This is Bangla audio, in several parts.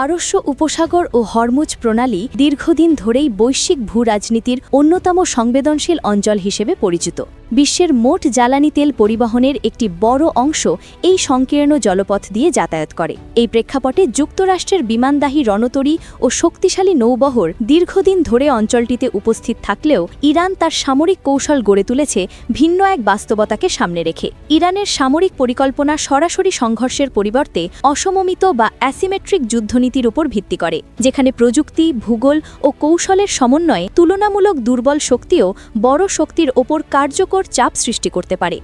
পারস্য উপসাগর ও হরমুজ প্রণালী দীর্ঘদিন ধরেই বৈশ্বিক ভূরাজনীতির অন্যতম সংবেদনশীল অঞ্চল হিসেবে পরিচিত। বিশ্বের মোট জ্বালানি তেল পরিবহনের একটি বড় অংশ এই সংকীর্ণ জলপথ দিয়ে যাতায়াত করে। এই প্রেক্ষাপটে যুক্তরাষ্ট্রের বিমানবাহী রণতরী ও শক্তিশালী নৌবহর দীর্ঘদিন ধরে অঞ্চলটিতে উপস্থিত থাকলেও ইরান তার সামরিক কৌশল গড়ে তুলেছে ভিন্ন এক বাস্তবতাকে সামনে রেখে। ইরানের সামরিক পরিকল্পনা সরাসরি সংঘর্ষের পরিবর্তে অসমমিত বা অ্যাসিমেট্রিক যুদ্ধনীতির উপর ভিত্তি করে, যেখানে প্রযুক্তি, ভূগোল ও কৌশলের সমন্বয়ে তুলনামূলক দুর্বল শক্তিও বড় শক্তির ওপর কার্যকর চাপ সৃষ্টি করতে পারে।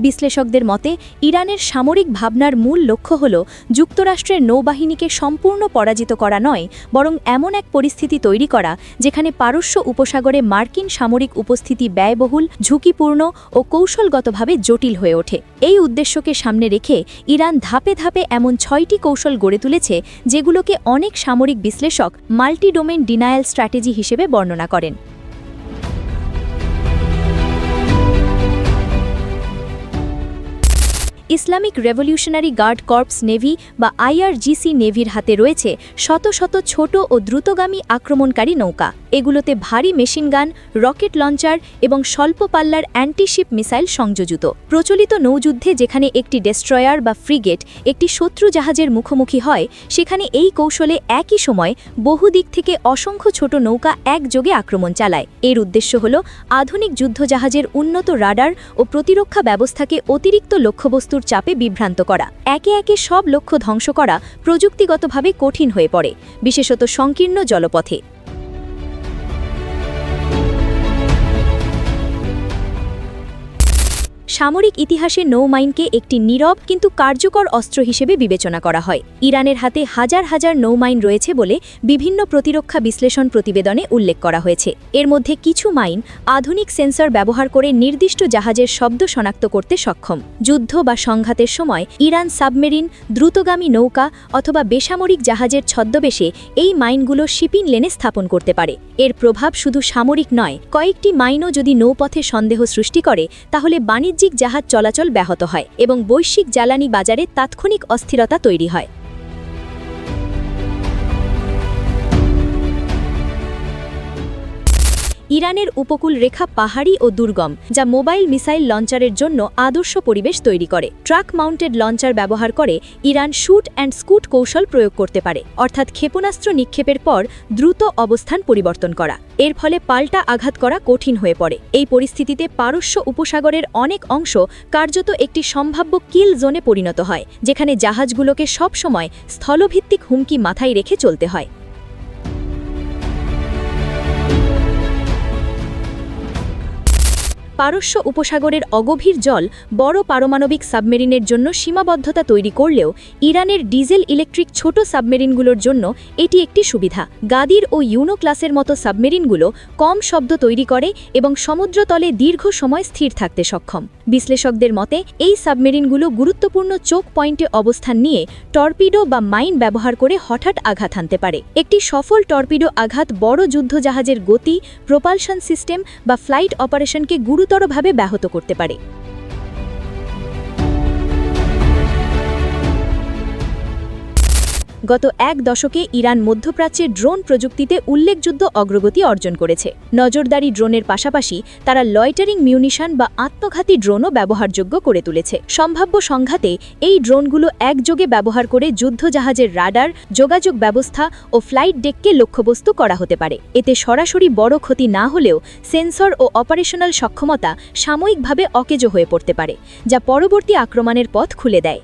বিশ্লেষকদের মতে ইরানের সামরিক ভাবনার মূল লক্ষ্য হল যুক্তরাষ্ট্রের নৌবাহিনীকে সম্পূর্ণ পরাজিত করা নয়, বরং এমন এক পরিস্থিতি তৈরি করা যেখানে পারস্য উপসাগরে মার্কিন সামরিক উপস্থিতি ব্যয়বহুল, ঝুঁকিপূর্ণ ও কৌশলগতভাবে জটিল হয়ে ওঠে। এই উদ্দেশ্যকে সামনে রেখে ইরান ধাপে ধাপে এমন ৬টি কৌশল গড়ে তুলেছে যেগুলোকে অনেক সামরিক বিশ্লেষক মাল্টি ডোমেন ডিনায়াল স্ট্র্যাটেজি হিসেবে বর্ণনা করেন। Islamic revolutionary guard corps navy বা আইআরজিসি নেভির হাতে রয়েছে শত শত ছোট ও দ্রুতগামী আক্রমণকারী নৌকা। এগুলোতে ভারী মেশিনগান, রকেট লঞ্চার এবং স্বল্প পাল্লার অ্যান্টিশিপ মিসাইল সংযোজিত। প্রচলিত নৌযুদ্ধে যেখানে একটি ডেস্ট্রয়ার বা ফ্রিগেট একটি শত্রু জাহাজের মুখোমুখি হয়, সেখানে এই কৌশলে একই সময় বহু দিক থেকে অসংখ্য ছোট নৌকা একযোগে আক্রমণ চালায়। এর উদ্দেশ্য হল আধুনিক যুদ্ধজাহাজের উন্নত রাডার ও প্রতিরক্ষা ব্যবস্থাকে অতিরিক্ত লক্ষ্যবস্তুর চাপে বিভ্রান্ত করা। একে একে সব লক্ষ্য ধ্বংস করা প্রযুক্তিগতভাবে কঠিন হয়ে পড়ে, বিশেষত সংকীর্ণ জলপথে। সামরিক ইতিহাসে নৌমাইনকে একটি নীরব কিন্তু কার্যকর অস্ত্র হিসেবে বিবেচনা করা হয়। ইরানের হাতে হাজার হাজার নৌমাইন রয়েছে বলে বিভিন্ন প্রতিরক্ষা বিশ্লেষণ প্রতিবেদনে উল্লেখ করা হয়েছে। এর মধ্যে কিছু মাইন আধুনিক সেন্সর ব্যবহার করে নির্দিষ্ট জাহাজের শব্দ শনাক্ত করতে সক্ষম। যুদ্ধ বা সংঘাতের সময় ইরান সাবমেরিন, দ্রুতগামী নৌকা অথবা বেসামরিক জাহাজের ছদ্মবেশে এই মাইনগুলো শিপিং লেনে স্থাপন করতে পারে। এর প্রভাব শুধু সামরিক নয়, কয়েকটি মাইনও যদি নৌপথে সন্দেহ সৃষ্টি করে তাহলে বাণিজ্যিক জাহাজ চলাচল ব্যাহত হয় এবং বৈশ্বিক জ্বালানি বাজারে তাৎক্ষণিক অস্থিরতা তৈরি হয়। ইরানের উপকূল রেখা পাহাড়ি ও দুর্গম, যা মোবাইল মিসাইল লঞ্চারের জন্য আদর্শ পরিবেশ তৈরি করে। ট্রাক মাউন্টেড লঞ্চার ব্যবহার করে ইরান শুট অ্যান্ড স্কুট কৌশল প্রয়োগ করতে পারে, অর্থাৎ ক্ষেপণাস্ত্র নিক্ষেপের পর দ্রুত অবস্থান পরিবর্তন করা। এর ফলে পাল্টা আঘাত করা কঠিন হয়ে পড়ে। এই পরিস্থিতিতে পারস্য উপসাগরের অনেক অংশ কার্যত একটি সম্ভাব্য কিল জোনে পরিণত হয়, যেখানে জাহাজগুলোকে সবসময় স্থলভিত্তিক হুমকি মাথায় রেখে চলতে হয়। পারস্য উপসাগরের অগভীর জল বড় পারমাণবিক সাবমেরিনের জন্য সীমাবদ্ধতা তৈরি করলেও ইরানের ডিজেল ইলেকট্রিক ছোট সাবমেরিনগুলোর জন্য এটি একটি সুবিধা। গাদির ও ইউনো ক্লাসের মতো সাবমেরিনগুলো কম শব্দ তৈরি করে এবং সমুদ্রতলে দীর্ঘ সময় স্থির থাকতে সক্ষম। বিশ্লেষকদের মতে এই সাবমেরিনগুলো গুরুত্বপূর্ণ চোখ পয়েন্টে অবস্থান নিয়ে টর্পিডো বা মাইন ব্যবহার করে হঠাৎ আঘাত হানতে পারে। একটি সফল টর্পিডো আঘাত বড় যুদ্ধজাহাজের গতি, প্রোপালশন সিস্টেম বা ফ্লাইট অপারেশনকে গুরুতরভাবে ব্যাহত করতে পারে। গত এক দশকে ইরান মধ্যপ্রাচ্যের ড্রোন প্রযুক্তিতে উল্লেখযোগ্য অগ্রগতি অর্জন করেছে। নজরদারি ড্রোনের পাশাপাশি তারা লয়টারিং মিউনিশন বা আত্মঘাতী ড্রোনও ব্যবহারযোগ্য করে তুলেছে। সম্ভাব্য সংঘাতে এই ড্রোনগুলো একযোগে ব্যবহার করে যুদ্ধজাহাজের রাডার, যোগাযোগ ব্যবস্থা ও ফ্লাইট ডেককে লক্ষ্যবস্তু করা হতে পারে। এতে সরাসরি বড় ক্ষতি না হলেও সেন্সর ও অপারেশনাল সক্ষমতা সাময়িকভাবে অকেজো হয়ে পড়তে পারে, যা পরবর্তী আক্রমণের পথ খুলে দেয়।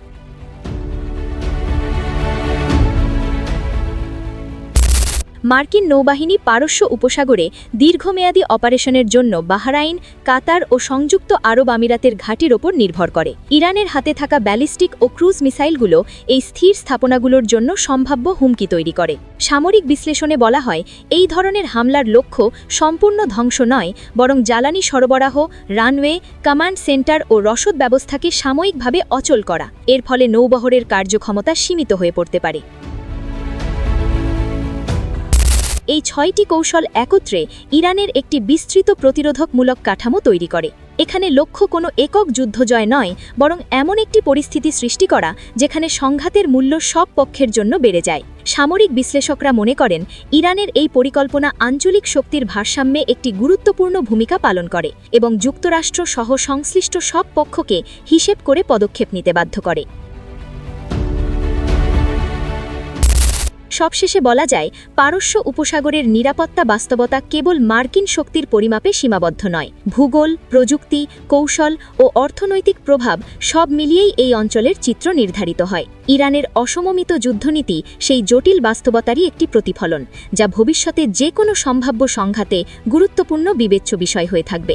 মার্কিন নৌবাহিনী পারস্য উপসাগরে দীর্ঘমেয়াদী অপারেশনের জন্য বাহরাইন, কাতার ও সংযুক্ত আরব আমিরাতের ঘাঁটির ওপর নির্ভর করে। ইরানের হাতে থাকা ব্যালিস্টিক ও ক্রুজ মিসাইলগুলো এই স্থির স্থাপনাগুলোর জন্য সম্ভাব্য হুমকি তৈরি করে। সামরিক বিশ্লেষণে বলা হয়, এই ধরনের হামলার লক্ষ্য সম্পূর্ণ ধ্বংস নয়, বরং জ্বালানি সরবরাহ, রানওয়ে, কমান্ড সেন্টার ও রসদ ব্যবস্থাকে সাময়িকভাবে অচল করা। এর ফলে নৌবহরের কার্যক্ষমতা সীমিত হয়ে পড়তে পারে। এই 6টি কৌশল একত্রে ইরানের একটি বিস্তৃত প্রতিরোধকমূলক কাঠামো তৈরি করে। এখানে লক্ষ্য কোনো একক যুদ্ধজয় নয়, বরং এমন একটি পরিস্থিতি সৃষ্টি করা যেখানে সংঘাতের মূল্য সব পক্ষের জন্য বেড়ে যায়। সামরিক বিশ্লেষকরা মনে করেন ইরানের এই পরিকল্পনা আঞ্চলিক শক্তির ভারসাম্যে একটি গুরুত্বপূর্ণ ভূমিকা পালন করে এবং যুক্তরাষ্ট্র সহ সংশ্লিষ্ট সব পক্ষকে হিসেব করে পদক্ষেপ নিতে বাধ্য করে। সবশেষে বলা যায়, পারস্য উপসাগরের নিরাপত্তা বাস্তবতা কেবল মার্কিন শক্তির পরিমাপে সীমাবদ্ধ নয়। ভূগোল, প্রযুক্তি, কৌশল ও অর্থনৈতিক প্রভাব সব মিলিয়েই এই অঞ্চলের চিত্র নির্ধারিত হয়। ইরানের অসমমিত যুদ্ধনীতি সেই জটিল বাস্তবতারই একটি প্রতিফলন, যা ভবিষ্যতে যে কোনো সম্ভাব্য সংঘাতে গুরুত্বপূর্ণ বিবেচ্য বিষয় হয়ে থাকবে।